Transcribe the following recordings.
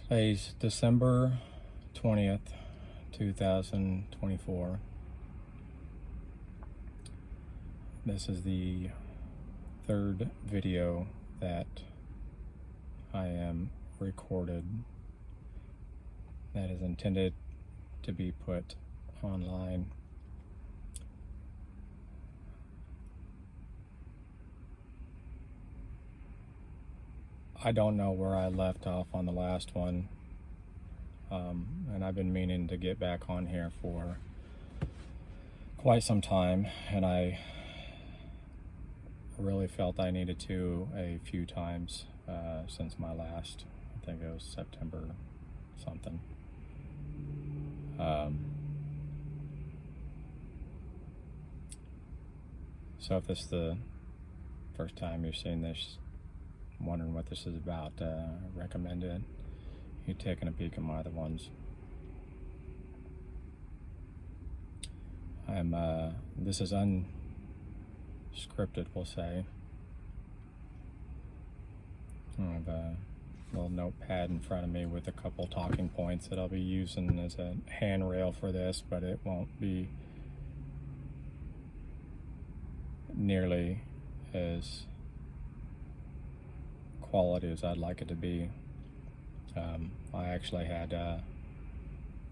Today's December 20th, 2024. This is the third video that I am recorded that is intended to be put online. I don't know where I left off on the last one, and I've been meaning to get back on here for quite some time, and I really felt I needed to a few times since my last, I think it was September something. So if this is the first time you're seeing this, wondering what this is about, recommend it. You taking a peek at my other ones. This is unscripted, we'll say. I have a little notepad in front of me with a couple talking points that I'll be using as a handrail for this, but it won't be nearly as quality as I'd like it to be. I actually had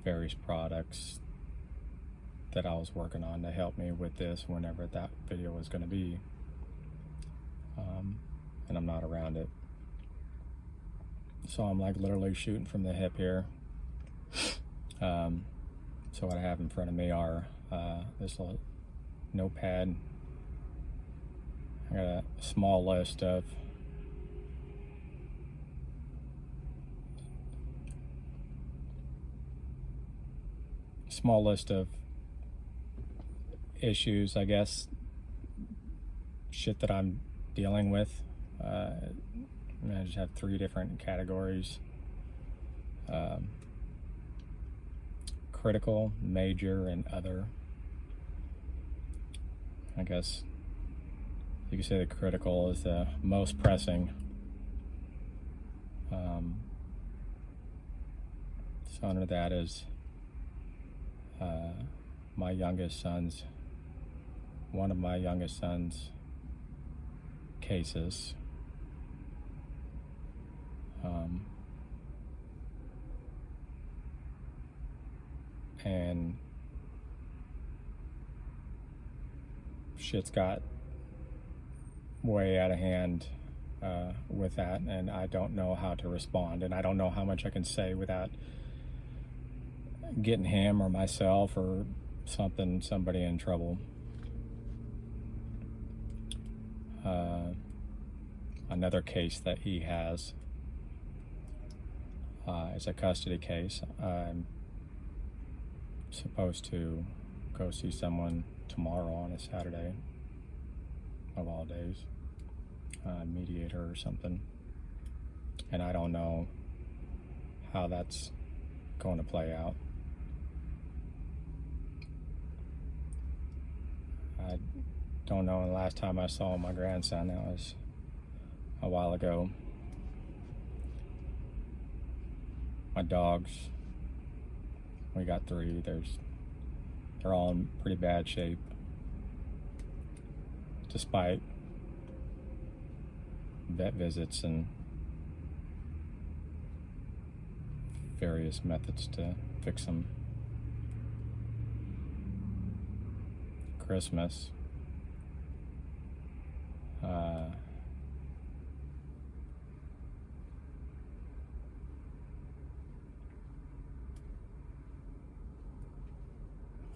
various products that I was working on to help me with this whenever that video was going to be, and I'm not around it, so I'm like literally shooting from the hip here. So what I have in front of me are this little notepad. I got a small list of issues, I guess, shit that I'm dealing with. I just have 3 different categories: critical, major, and other. I guess you could say the critical is the most pressing. So under that is one of my youngest son's cases. And shit's got way out of hand with that, and I don't know how to respond, and I don't know how much I can say without getting him or myself or somebody in trouble. Another case that he has is a custody case. I'm supposed to go see someone tomorrow on a Saturday, of all days, mediator or something, and I don't know how that's going to play out. I don't know. The last time I saw my grandson, that was a while ago. My dogs, we got 3. They're all in pretty bad shape, despite vet visits and various methods to fix them. Christmas,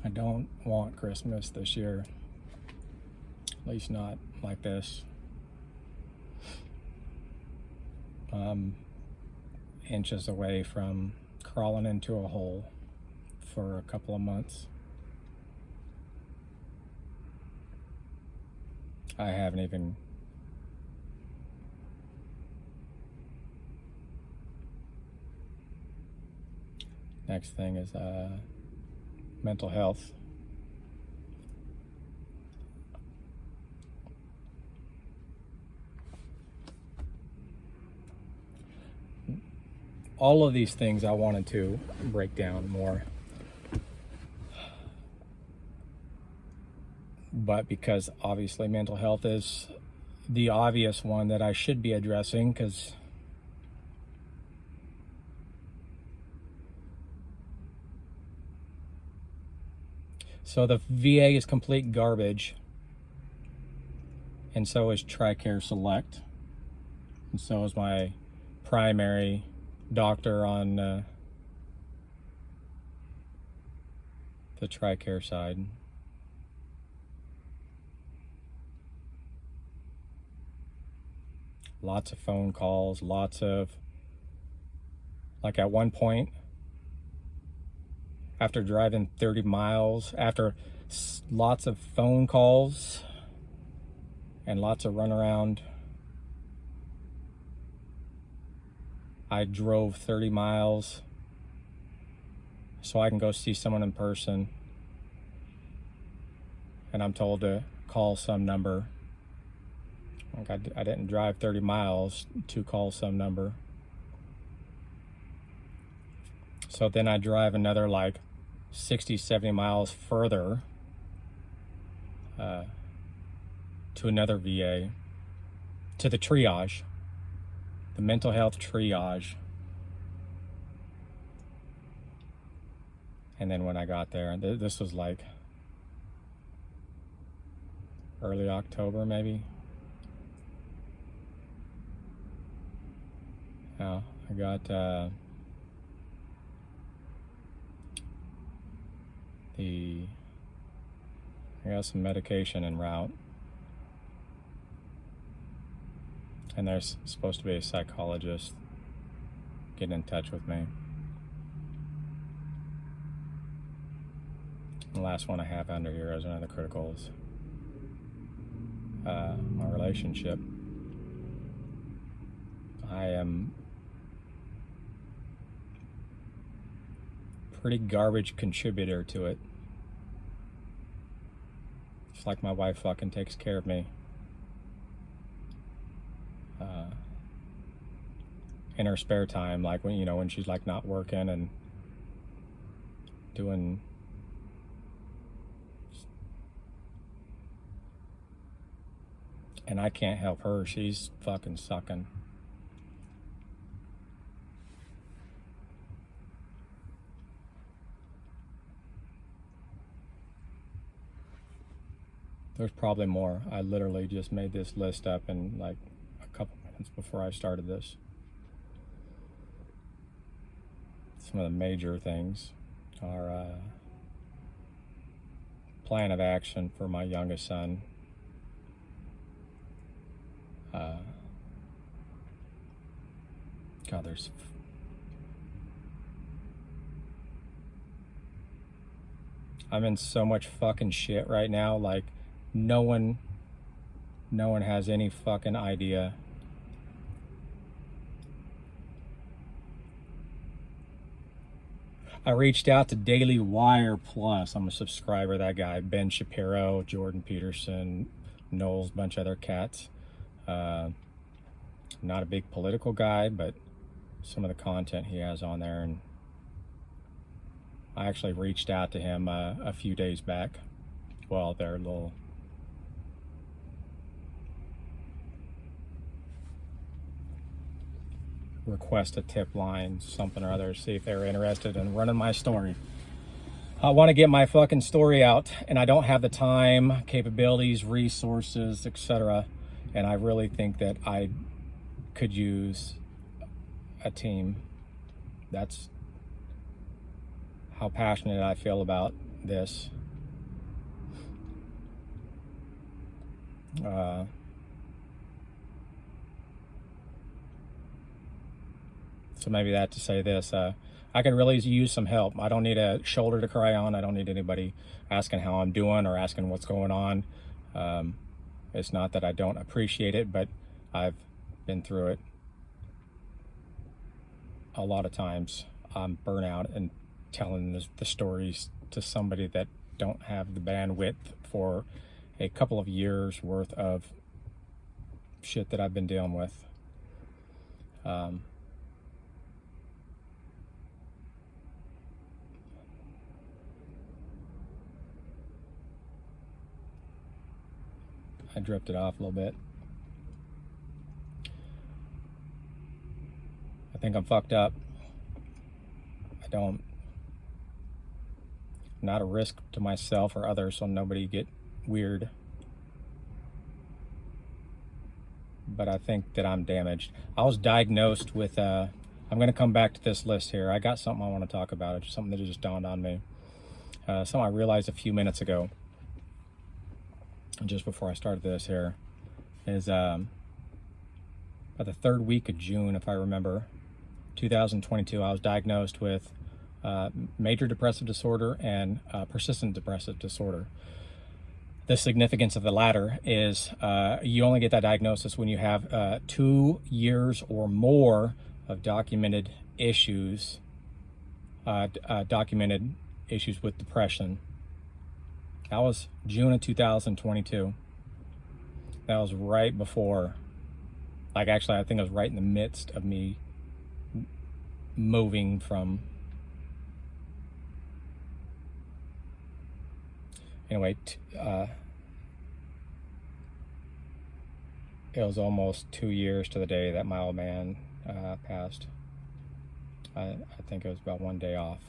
I don't want Christmas this year, at least not like this. I'm inches away from crawling into a hole for a couple of months. I haven't even next thing is mental health. all of these things I wanted to break down more. But because obviously mental health is the obvious one that I should be addressing, because so the VA is complete garbage, and so is TRICARE Select, and so is my primary doctor on the TRICARE side. Lots of phone calls, lots of, like at one point, after driving 30 miles, after lots of phone calls and lots of runaround, I drove 30 miles so I can go see someone in person, and I'm told to call some number. Like I didn't drive 30 miles to call some number. So then I drive another like 60, 70 miles further to another VA, to the triage, the mental health triage. And then when I got there, this was like early October maybe. Now I got I got some medication en route, and there's supposed to be a psychologist getting in touch with me. The last one I have under here is one of the criticals. My relationship. I am pretty garbage contributor to it. It's like my wife fucking takes care of me. In her spare time, like when, you know, when she's like not working and doing and I can't help her, she's fucking sucking. There's probably more. I literally just made this list up in like a couple minutes before I started this. Some of the major things are plan of action for my youngest son. God, I'm in so much fucking shit right now. Like, no one has any fucking idea. I reached out to Daily Wire Plus. I'm a subscriber of that guy, Ben Shapiro, Jordan Peterson, Knowles, bunch of other cats. Not a big political guy, but some of the content he has on there, and I actually reached out to him a few days back. Well, their little request a tip line, something or other, see if they were interested in running my story. I want to get my fucking story out, and I don't have the time, capabilities, resources, etc. And I really think that I could use a team. That's how passionate I feel about this. So maybe that to say this, I could really use some help. I don't need a shoulder to cry on. I don't need anybody asking how I'm doing or asking what's going on. It's not that I don't appreciate it, but I've been through it a lot of times. I'm burnout and telling the stories to somebody that don't have the bandwidth for a couple of years worth of shit that I've been dealing with. I drifted off a little bit. I think I'm fucked up. Not a risk to myself or others, so nobody get weird. But I think that I'm damaged. I was diagnosed with, I'm going to come back to this list here. I got something I want to talk about. It's something that just dawned on me. Something I realized a few minutes ago, just before I started this here, is about the third week of June, if I remember, 2022, I was diagnosed with major depressive disorder and persistent depressive disorder. The significance of the latter is you only get that diagnosis when you have 2 years or more of documented issues with depression. That was June of 2022. That was right before, like, actually I think it was right in the midst of me moving from, anyway, it was almost 2 years to the day that my old man passed. I think it was about 1 day off,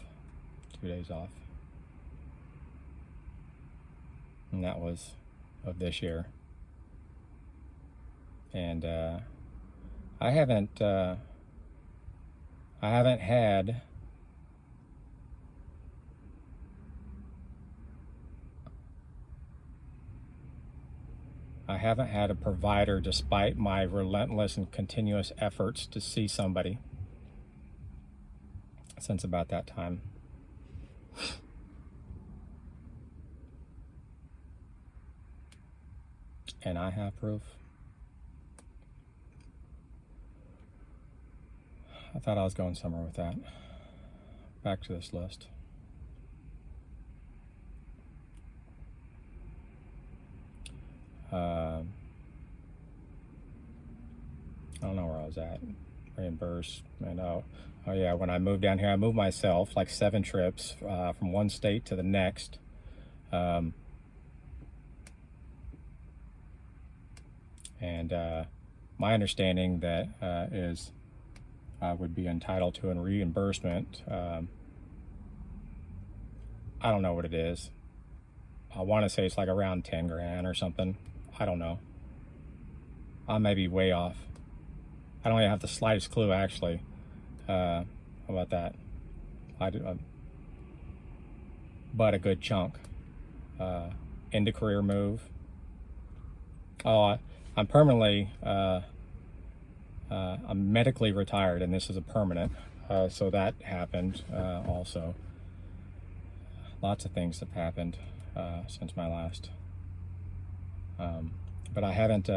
2 days off. And that was of this year. And I haven't had a provider, despite my relentless and continuous efforts to see somebody, since about that time. And I have proof. I thought I was going somewhere with that. Back to this list. I don't know where I was at. Reimbursement. Oh yeah, when I moved down here, I moved myself like 7 trips from one state to the next. And my understanding that is I would be entitled to a reimbursement. I don't know what it is. I want to say it's like around 10 grand or something. I don't know. I may be way off. I don't even have the slightest clue, actually, about that. I do, but a good chunk. Into career move. Oh, I'm permanently, I'm medically retired, and this is a permanent. So that happened also. Lots of things have happened since my last. But I haven't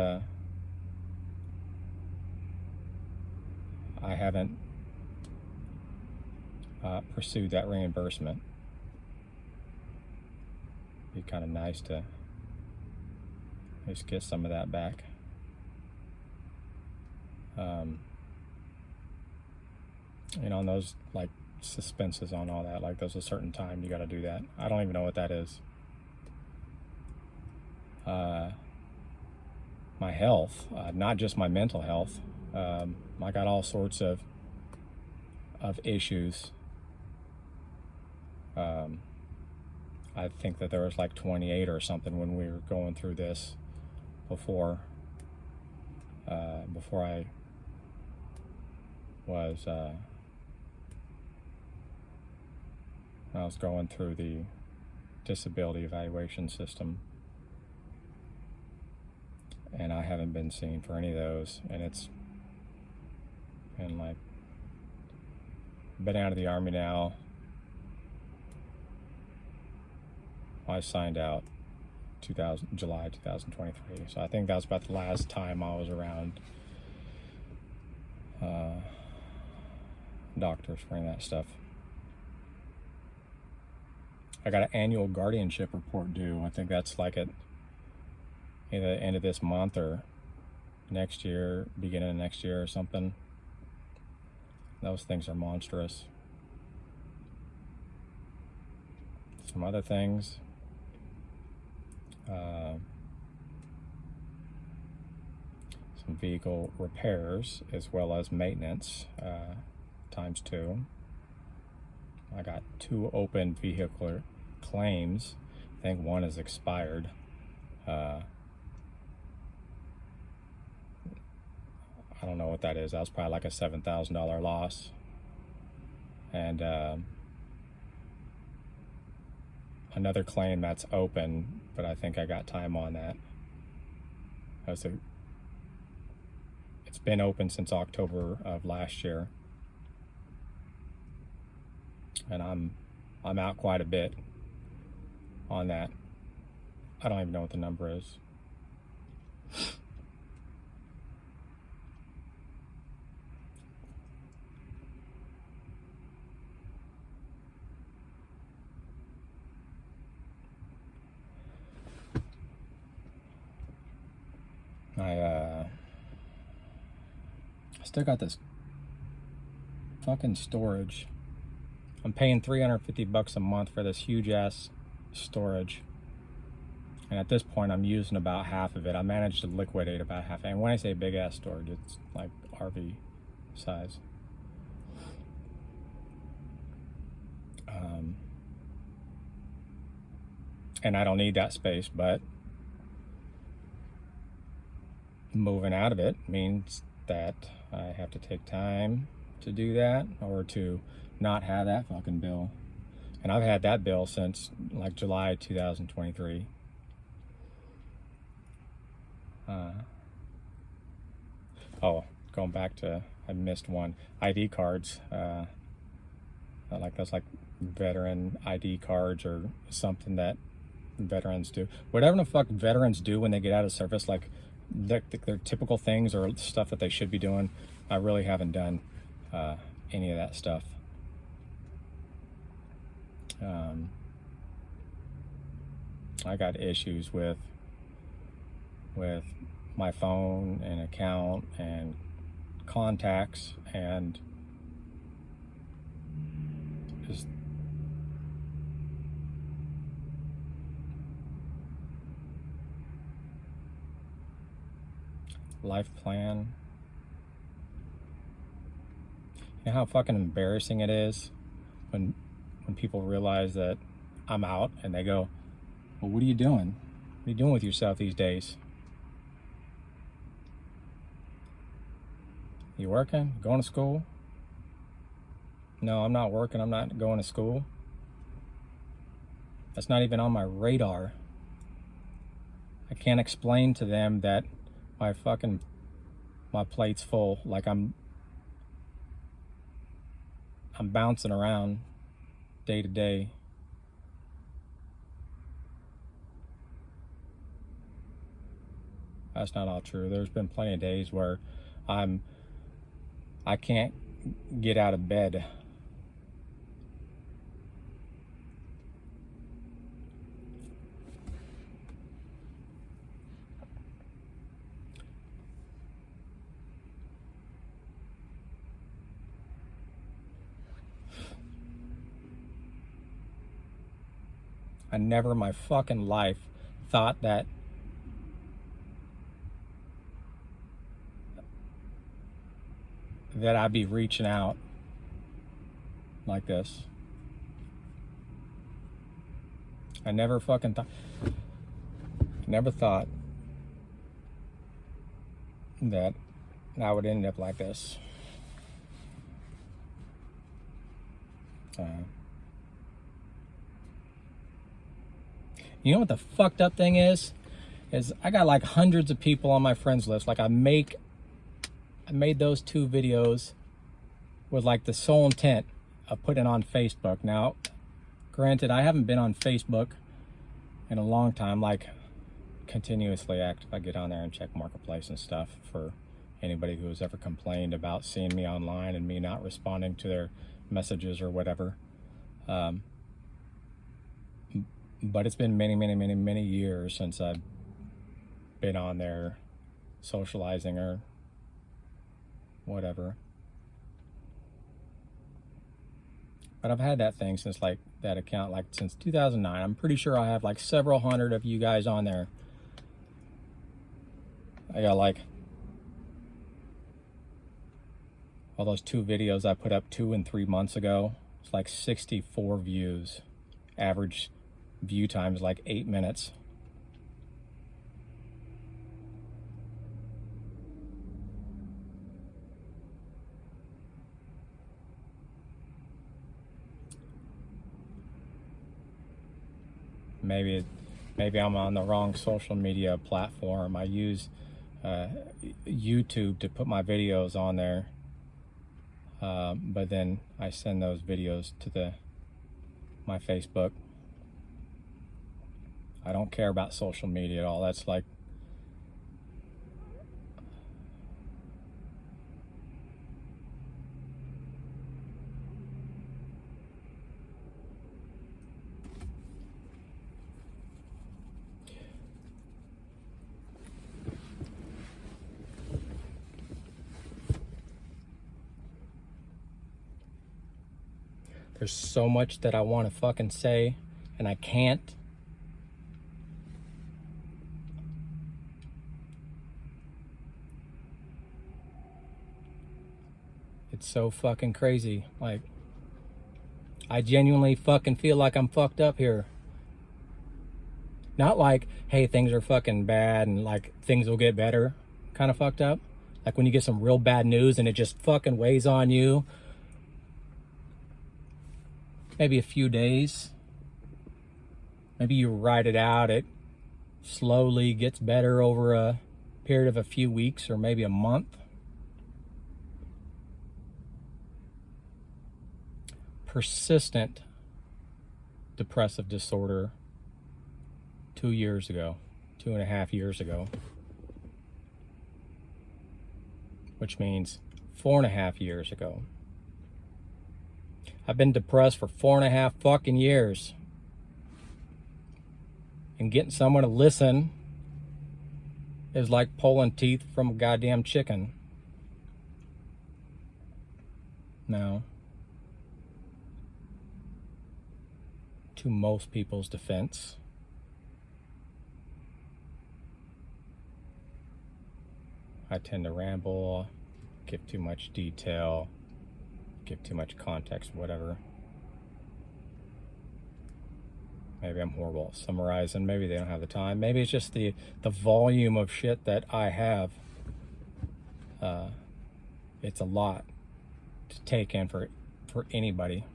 pursued that reimbursement. It'd be kind of nice to just get some of that back. You know, and those, like, suspenses on all that, like, there's a certain time you got to do that. I don't even know what that is. My health, not just my mental health. I got all sorts of issues. I think that there was like 28 or something when we were going through this before I was going through the disability evaluation system, and I haven't been seen for any of those, and it's been like, been out of the Army now. I signed out July 2023, so I think that was about the last time I was around doctors for any of that stuff. I got an annual guardianship report due. I think that's like at either the end of this month or next year, beginning of next year or something. Those things are monstrous. Some other things. some vehicle repairs as well as maintenance times 2. I got 2 open vehicular claims. I think 1 is expired. I don't know what that is. That was probably like a $7,000 loss. And another claim that's open, but I think I got time on that. It's been open since October of last year, and I'm out quite a bit on that. I don't even know what the number is. I still got this fucking storage. I'm paying $350 a month for this huge ass storage, and at this point I'm using about half of it. I managed to liquidate about half. And when I say big ass storage, it's like RV size. And I don't need that space, but moving out of it means that I have to take time to do that, or to not have that fucking bill. And I've had that bill since like July 2023. Oh, going back to, I missed one. ID cards. Like that's like veteran ID cards or something that veterans do. Whatever the fuck veterans do when they get out of service, like their typical things or stuff that they should be doing, I really haven't done any of that stuff. I got issues with my phone and account and contacts and just life plan. You know how fucking embarrassing it is when people realize that I'm out and they go, well, what are you doing? What are you doing with yourself these days? You working? Going to school? No, I'm not working. I'm not going to school. That's not even on my radar. I can't explain to them that my plate's full. Like I'm bouncing around day to day. That's not all true. There's been plenty of days where I can't get out of bed. I never in my fucking life thought that I'd be reaching out like this. I never fucking thought that I would end up like this. You know what the fucked up thing is I got like hundreds of people on my friends list. Like I made those 2 videos with like the sole intent of putting it on Facebook. Now, granted, I haven't been on Facebook in a long time, like continuously active. I get on there and check Marketplace and stuff for anybody who has ever complained about seeing me online and me not responding to their messages or whatever. But it's been many years since I've been on there socializing or whatever. But I've had that thing since like that account, like since 2009. I'm pretty sure I have like several hundred of you guys on there. I got like Well, those 2 videos I put up 2 and 3 months ago, it's like 64 views. Average view time is like 8 minutes. Maybe I'm on the wrong social media platform. I use YouTube to put my videos on there, but then I send those videos to my Facebook. I don't care about social media at all. That's like, there's so much that I want to fucking say and I can't. It's so fucking crazy. Like, I genuinely fucking feel like I'm fucked up here. Not like, hey, things are fucking bad and like things will get better kind of fucked up. Like when you get some real bad news and it just fucking weighs on you. Maybe a few days. Maybe you ride it out. It slowly gets better over a period of a few weeks or maybe a month. Persistent depressive disorder 2 years ago, 2.5 years ago, which means 4.5 years ago. I've been depressed for 4.5 fucking years. And getting someone to listen is like pulling teeth from a goddamn chicken. Now, to most people's defense, I tend to ramble, give too much detail, give too much context, whatever. Maybe I'm horrible at summarizing. Maybe they don't have the time. Maybe it's just the volume of shit that I have. It's a lot to take in for anybody.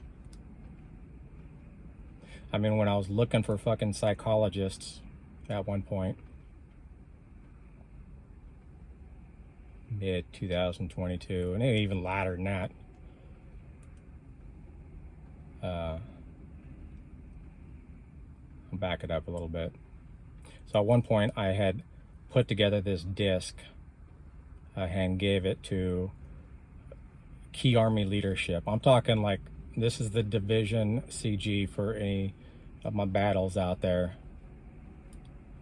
I mean, when I was looking for fucking psychologists at one point, mid 2022, and even later than that, I'll back it up a little bit. So at one point I had put together this disc and gave it to key Army leadership. I'm talking like, this is the division CG for any of my battles out there.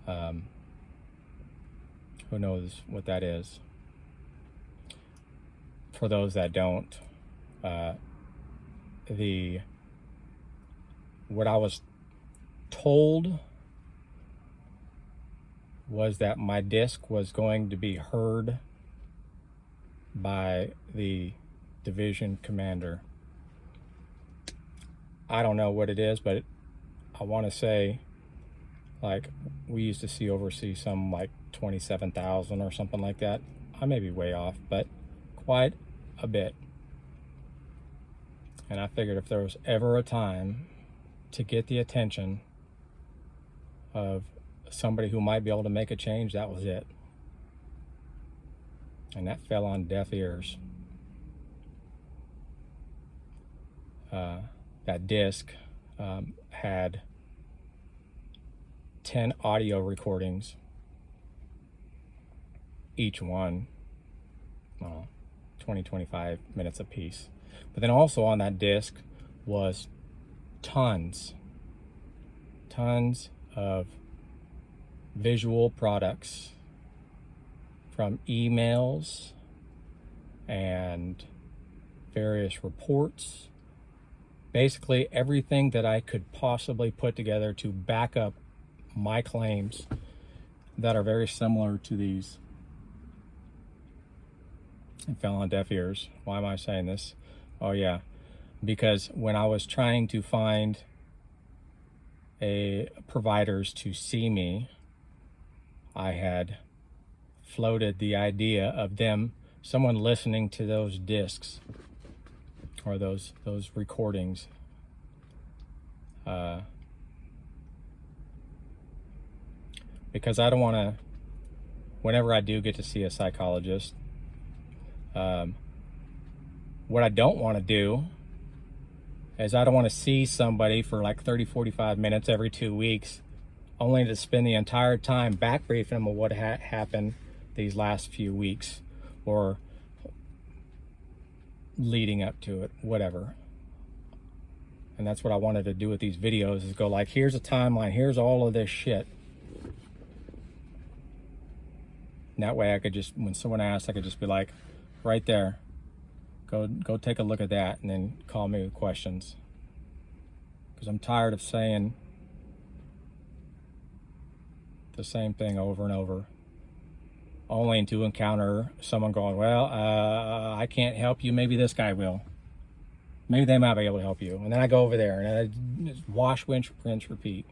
Who knows what that is? For those that don't, what I was told was that my disc was going to be heard by the division commander. I don't know what it is, but I want to say, like, we used to oversee some like 27,000 or something like that. I may be way off, but quite a bit. And I figured if there was ever a time to get the attention of somebody who might be able to make a change, that was it. And that fell on deaf ears. That disc had 10 audio recordings, each one 20-25 minutes a piece. But then also on that disc was tons of visual products, from emails and various reports, basically everything that I could possibly put together to back up my claims that are very similar to these. It fell on deaf ears. Why am I saying this? Oh yeah, because when I was trying to find providers to see me, I had floated the idea of someone listening to those discs or those recordings. Because I don't want to, whenever I do get to see a psychologist, what I don't want to do is I don't want to see somebody for like 30, 45 minutes every 2 weeks, only to spend the entire time back briefing them of what happened these last few weeks or leading up to it, whatever. And that's what I wanted to do with these videos, is go like, here's a timeline, here's all of this shit. And that way I could just, when someone asks, I could just be like, right there, go take a look at that, and then call me with questions. Because I'm tired of saying the same thing over and over, only to encounter someone going, well, I can't help you, maybe this guy will. Maybe they might be able to help you. And then I go over there and I just wash, rinse, repeat.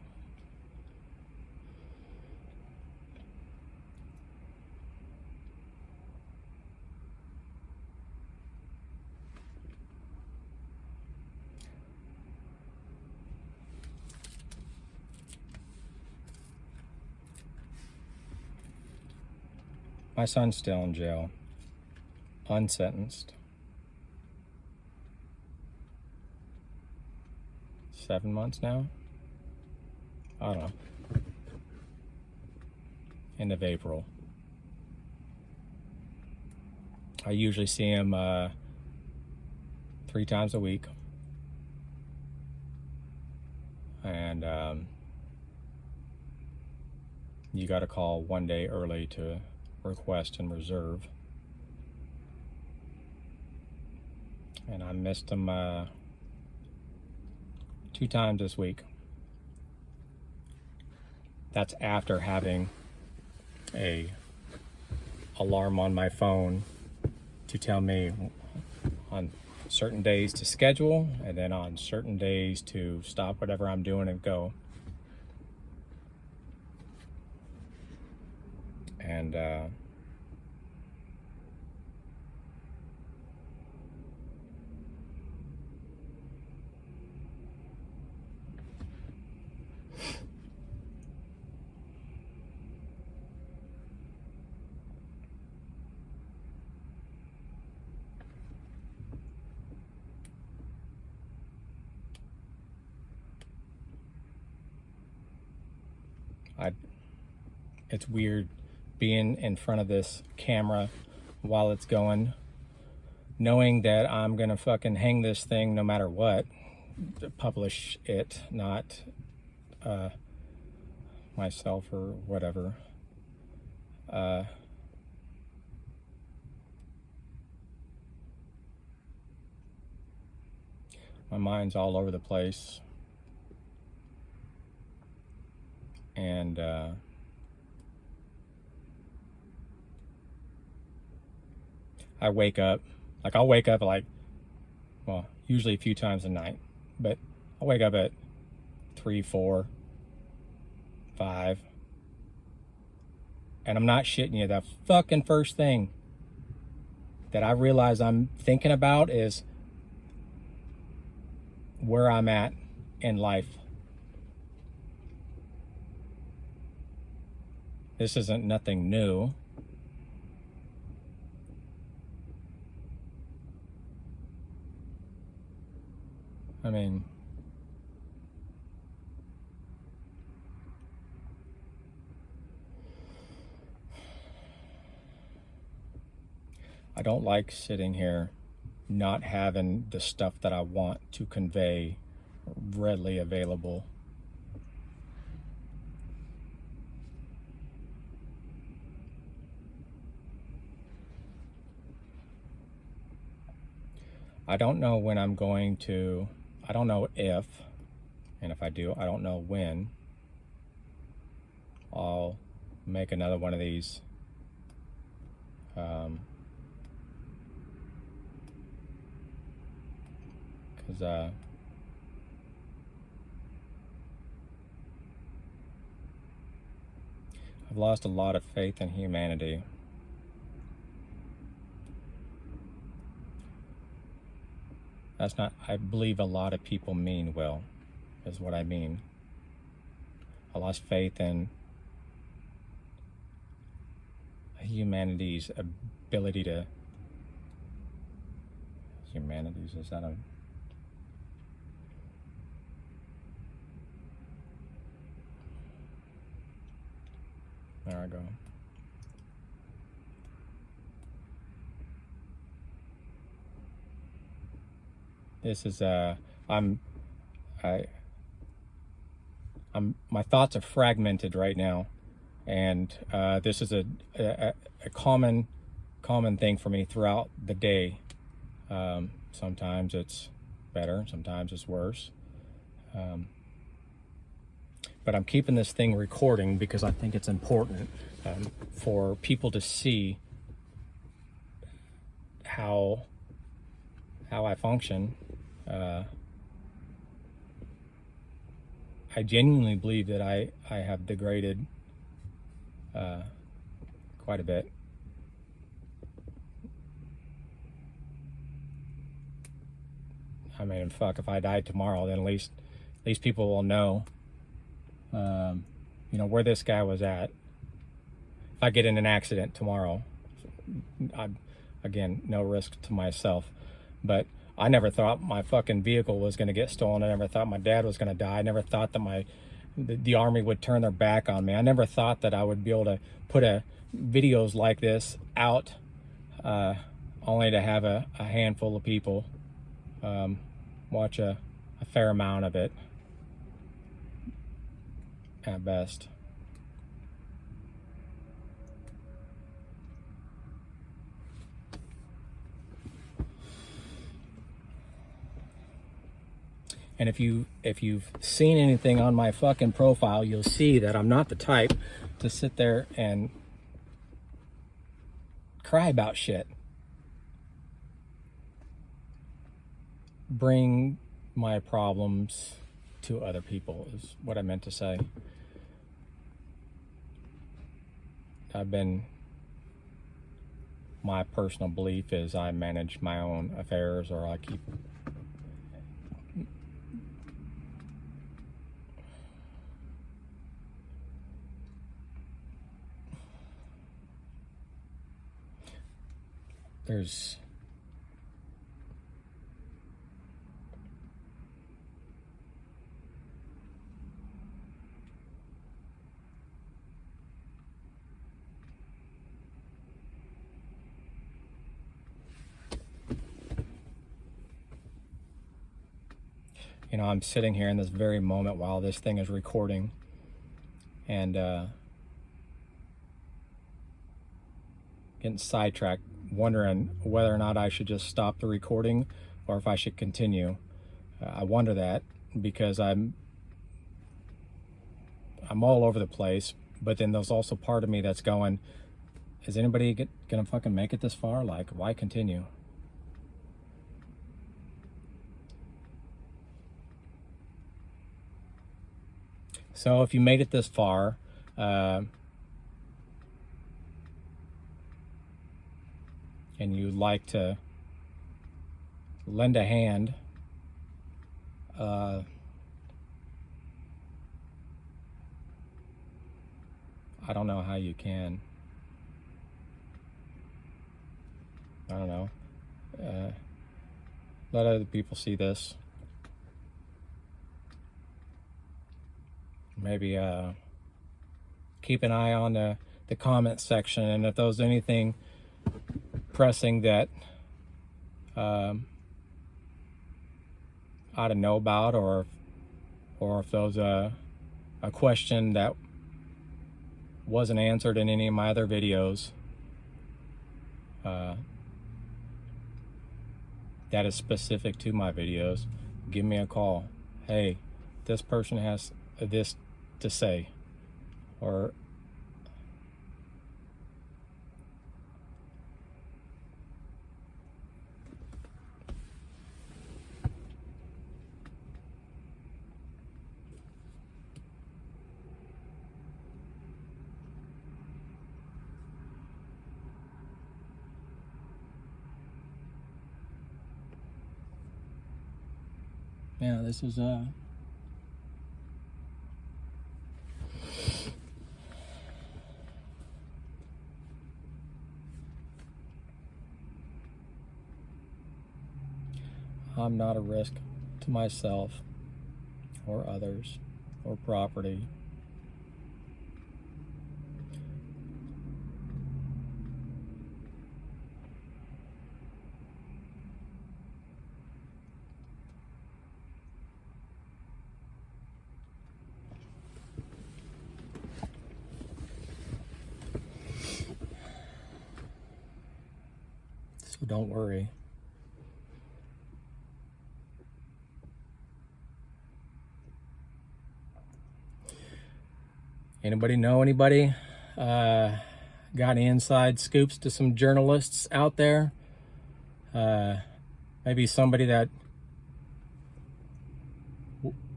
My son's still in jail, unsentenced. 7 months now? I don't know. End of April. I usually see him 3 times a week. And you got to call 1 day early to request and reserve. And I missed him 2 times this week. That's after having a alarm on my phone to tell me on certain days to schedule, and then on certain days to stop whatever I'm doing and go. And it's weird being in front of this camera while it's going, knowing that I'm gonna fucking hang this thing no matter what, publish it, not myself or whatever. My mind's all over the place, and I wake up, like I'll wake up like, well, usually a few times a night, but I'll wake up at 3, 4, 5, and I'm not shitting you, the fucking first thing that I realize I'm thinking about is where I'm at in life. This isn't nothing new. I mean, I don't like sitting here not having the stuff that I want to convey readily available. I don't know when I'm going to, I don't know if, and if I do, I don't know when I'll make another one of these because I've lost a lot of faith in humanity. That's not, I believe a lot of people mean well, is what I mean. I lost faith in humanity's ability to, is that a, there I go. This is my thoughts are fragmented right now, and this is a common thing for me throughout the day. Sometimes it's better, sometimes it's worse. But I'm keeping this thing recording because I think it's important for people to see how I function. I genuinely believe that I have degraded quite a bit. I mean, fuck, if I died tomorrow, then at least people will know, you know, where this guy was at. If I get in an accident tomorrow, again, no risk to myself, but I never thought my fucking vehicle was going to get stolen. I never thought my dad was going to die. I never thought that the army would turn their back on me. I never thought that I would be able to put videos like this out, only to have a handful of people watch a fair amount of it at best. And if you've seen anything on my fucking profile, you'll see that I'm not the type to sit there and cry about shit. Bring my problems to other people is what I meant to say. My personal belief is I manage my own affairs, or I keep there's you know, I'm sitting here in this very moment while this thing is recording, and getting sidetracked, wondering whether or not I should just stop the recording or if I should continue. I wonder that because I'm all over the place, but then there's also part of me that's going, is anybody gonna fucking make it this far? Like, why continue? So if you made it this far, and you'd like to lend a hand, I don't know how you can. I don't know. Let other people see this. Maybe keep an eye on the comment section, and if there's anything pressing that I ought to know about, or if there's a question that wasn't answered in any of my other videos, that is specific to my videos, give me a call. Hey, this person has this to say, or Yeah, this is I'm not a risk to myself or others or property. So don't worry. Anybody know anybody? Got any inside scoops to some journalists out there? Maybe somebody that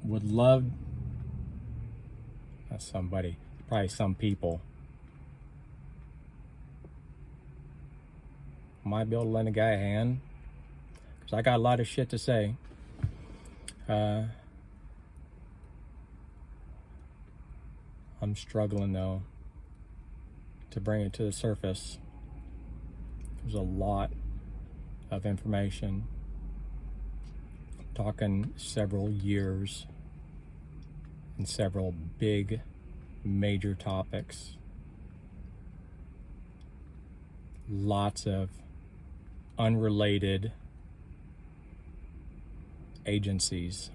would love, not somebody, probably some people, might be able to lend a guy a hand, because I got a lot of shit to say. I'm struggling though to bring it to the surface. There's a lot of information. I'm talking several years and several big major topics. Lots of unrelated agencies.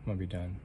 I'm gonna be done.